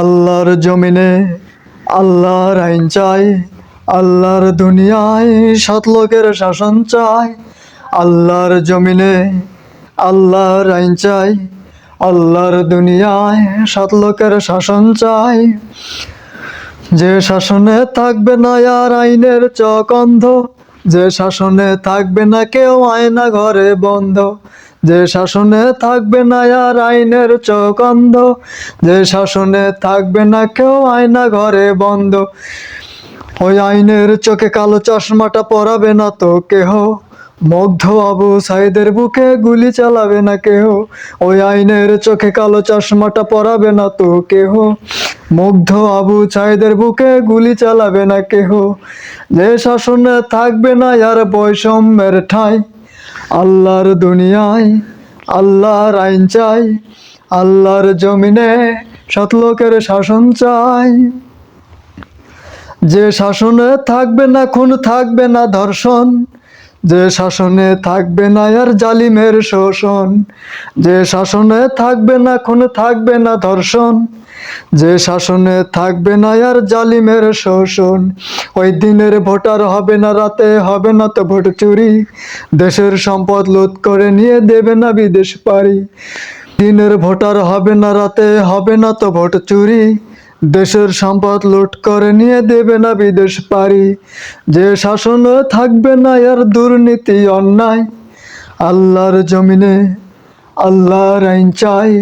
আল্লাহর জমিনে আল্লাহর আইন চাই, আল্লাহর দুনিয়ায় সৎ লোকের শাসন চাই। আল্লাহর জমিনে আল্লাহর আইন চাই, আল্লাহর দুনিয়ায় সৎ লোকের শাসন চাই। যে শাসনে থাকবে না আর আইনের চক অন্ধ, যে শাসনে থাকবে না কেউ আয়না ঘরে বন্ধ, যে শাসনে থাকবে না আর আইনের চক অন্ধ, যে শাসনে থাকবে না কেউ আয়না ঘরে বন্ধ। ওই আইনের চোখে কালো চশমাটা পরাবে না তো কেহ, মুগ্ধ আবু সাইদের বুকে গুলি চালাবে না কেহ। ওই আইনের চোখে কালো চশমাটা পরাবে না তো কেহ, মুগ্ধ আবু সাইদের বুকে গুলি চালাবে না কেহ। যে শাসনে থাকবে না আর বৈষম্যের ঠাঁই, আল্লাহর দুনিয়ায় আল্লাহর আইন চাই, আল্লাহর জমিনে সৎ লোকের শাসন চাই। যে শাসনে থাকবে না খুন, থাকবে না ধর্ষণ, যে শাসনে থাকবে না আর জালিমের শোষণ, যে শাসনে থাকবে না খুন, থাকবে না ধর্ষণ, যে শাসনে থাকবে না আর জালিমের শোষণ। ওই দিনের ভোটার হবে না, রাতে হবে না তো ভোট চুরি, দেশের সম্পদ লুট করে নিয়ে দেবে না বিদেশ পাড়ি। দিনের ভোটার হবে না, রাতে হবে না তো ভোট চুরি, দেশের সম্পদ লুট করে নিয়ে দেবে না বিদেশ পাড়ি। যে শাসন থাকবে না আর দুর্নীতি অন্যায়, আল্লাহর জমিনে আল্লাহর আইন চাই,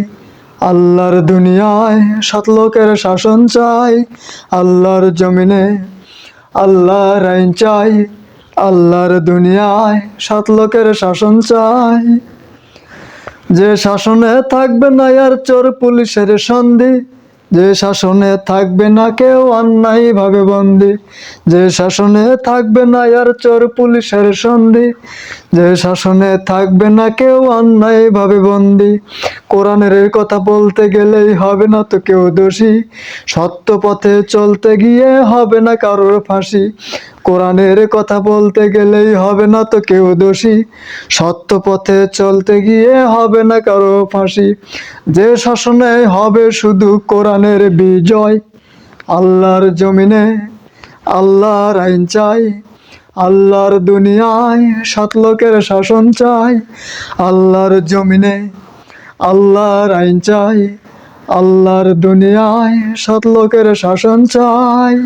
আল্লাহর দুনিয়ায় সৎ লোকের শাসন চাই। আল্লাহর জমিনে আল্লাহর আইন চাই, আল্লাহর দুনিয়ায় সৎ লোকের শাসন চাই। যে শাসনে থাকবে না আর চোর পুলিশের সন্ধি, যে শাসনে থাকবে না কেউ অন্যায় ভাবে বন্দী, যে শাসনে থাকবে না আর চোর পুলিশের সন্ধি, যে শাসনে থাকবে না কেউ অন্যায় ভাবে বন্দী। কোরআনের কথা বলতে গেলেই হবে না তো কেউ দোষী, সত্য পথে চলতে গিয়ে হবে না কারোর ফাঁসি। কোরআনের কথা বলতে গেলেই হবে না তো কেউ দোষী, সত্য পথে চলতে গিয়ে হবে না কারো ফাঁসি। যে শাসনে হবে শুধু কোরআনের বিজয়, আল্লাহর জমিনে আল্লাহর আইন চাই, আল্লাহর দুনিয়ায় সৎ লোকের শাসন চাই। আল্লাহর জমিনে আল্লাহর আইন চাই, আল্লাহর দুনিয়ায় সৎ লোকের শাসন চাই।